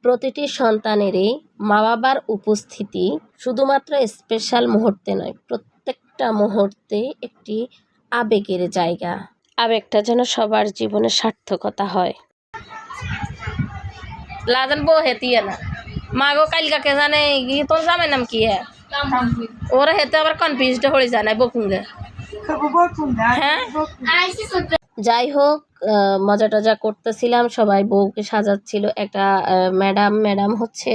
প্রতিটি সন্তানেরই মা বাবার উপস্থিতি শুধুমাত্র স্পেশাল মুহূর্তে নয়, প্রত্যেকটা মুহূর্তে একটি আবেগের জায়গা। আবেগটা যেন সবার জীবনে সার্থকতা হয়। লাজন বউ হেতিয়ে না মাগো কালকাকে জানে তোর জামাই নাম কি ওরা হেতে আবার কনফিউজড হয়ে যায় না বকুঙ্গে। হ্যাঁ যাই হোক, মজা টজা করতেছিলাম, সবাই বউকে সাজাচ্ছিল। একটা ম্যাডাম হচ্ছে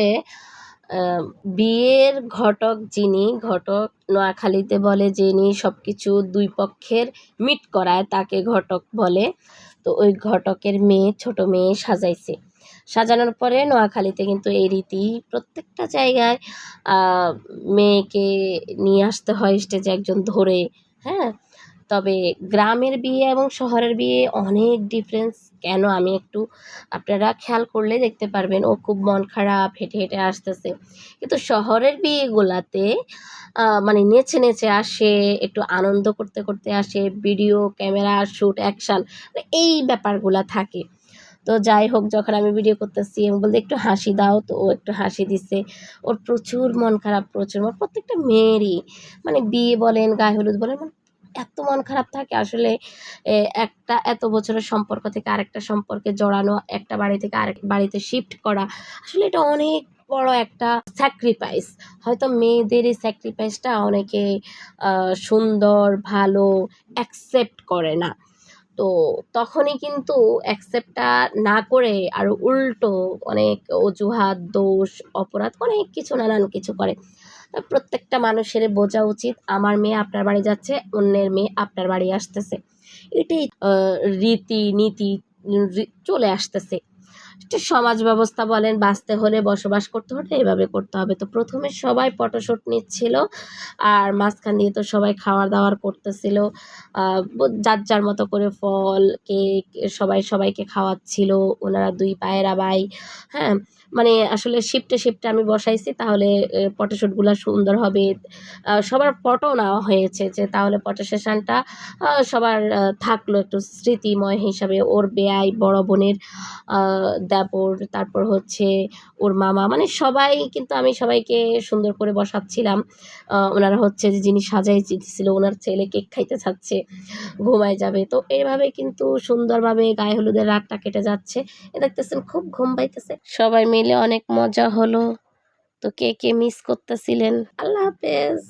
বিয়ের ঘটক, যিনি ঘটক নোয়াখালীতে বলে, যিনি সব কিছু দুই পক্ষের মিট করায় তাকে ঘটক বলে। তো ওই ঘটকের মেয়ে, ছোট মেয়ে সাজাইছে। সাজানোর পরে নোয়াখালীতে কিন্তু এই রীতি, প্রত্যেকটা জায়গায় মেয়েকে নিয়ে আসতে হয় স্টেজে একজন ধরে। হ্যাঁ, তবে গ্রামের বিয়ে এবং শহরের বিয়ে অনেক ডিফারেন্স। কেন, আমি একটু, আপনারা খেয়াল করলে দেখতে পারবেন, ও খুব মন খারাপ, হেঁটে হেঁটে আসতেছে। কিন্তু শহরের বিয়েগুলাতে মানে নেচে নেচে আসে, একটু আনন্দ করতে করতে আসে, ভিডিও ক্যামেরা শ্যুট অ্যাকশান এই ব্যাপারগুলা থাকে। তো যাই হোক, যখন আমি ভিডিও করতেছি আমি বলতে একটু হাসি দাও, তো ও একটু হাসি দিচ্ছে। ওর প্রচুর মন খারাপ, প্রচুর মন, প্রত্যেকটা মেয়েরই, মানে বিয়ে বলেন, গায়ে হলুদ বলেন, মানে এত মন খারাপ থাকে আসলে। একটা এত বছরের সম্পর্ক থেকে আরেকটা সম্পর্কে জড়ানো, একটা বাড়ি থেকে আরেক বাড়িতে শিফট করা, আসলে এটা অনেক বড় একটা স্যাক্রিফাইস। হয়তো মেয়েদের এই স্যাক্রিফাইসটা অনেকে সুন্দর ভালো অ্যাকসেপ্ট করে না। তো তখনই কিন্তু অ্যাকসেপ্টটা না করে আরও উল্টো অনেক অজুহাত, দোষ, অপরাধ, অনেক কিছু নানান কিছু করে। প্রত্যেকটা মানুষের বোঝা উচিত, আমার মেয়ে আপনার বাড়ি যাচ্ছে, অন্যের মেয়ে আপনার বাড়ি আসতেছে, এটাই রীতি নীতি চলে আসতেছে। সমাজ ব্যবস্থা বলেন, বাঁচতে হলে, বসবাস করতে হলে এভাবে করতে হবে। তো প্রথমে সবাই ফটোশ্যুট নিচ্ছিল, আর মাঝখান দিয়ে তো সবাই খাওয়ার দাওয়ার করতেছিল, যার মতো করে ফল, কেক, সবাই সবাইকে খাওয়াচ্ছিল। ওনারা দুই পায়েরা ভাই। হ্যাঁ, মানে আসলে শিফটে শিফটে আমি বসাইছি, তাহলে ফটোশ্যুটগুলো সুন্দর হবে। সবার ফটো নেওয়া হয়েছে, যে তাহলে ফটো সেশনটা সবার থাকলো একটু স্মৃতিময় হিসাবে। ওর বেয়াই, বড় বোনের দেবর, তারপর হচ্ছে ওর মামা, মানে সবাই কিন্তু, আমি সবাইকে সুন্দর করে বসাচ্ছিলাম। ওনারা হচ্ছে যে যিনি সাজাই দিচ্ছিল, ওনার ছেলে কেক খাইতে চাচ্ছে, ঘুমায় যাবে। তো এইভাবে কিন্তু সুন্দরভাবে গায়ে হলুদের রাতটা কেটে যাচ্ছে। দেখতেছেন খুব ঘুম পাইতেছে, সবাই মিলে অনেক মজা হলো। তো কে কে মিস করতেছিলেন, আল্লাহ হাফেজ।